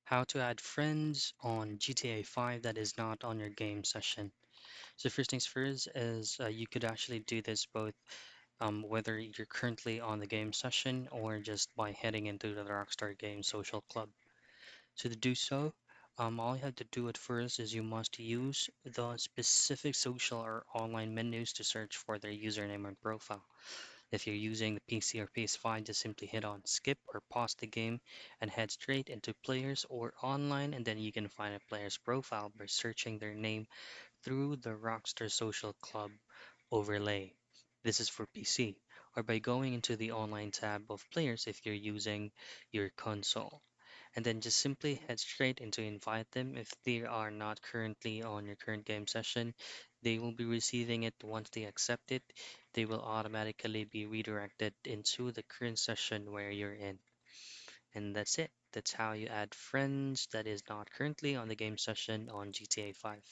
How to add friends on GTA 5 that is not on your game session. So first things first is you could actually do this both whether you're currently on the game session or just by heading into the Rockstar Games social club. So to do so, all you have to do at first is you must use the specific social or online menus to search for their username and profile. If you're using the PC or PS5, just simply hit on skip or pause the game and head straight into players or online, and then you can find a player's profile by searching their name through the Rockstar Social Club overlay. This is for PC, or by going into the online tab of players if you're using your console. And then just simply head straight into invite them. If they are not currently on your current game session, they will be receiving it once they accept it. They will automatically be redirected into the current session where you're in. And that's it. That's how you add friends that is not currently on the game session on GTA 5.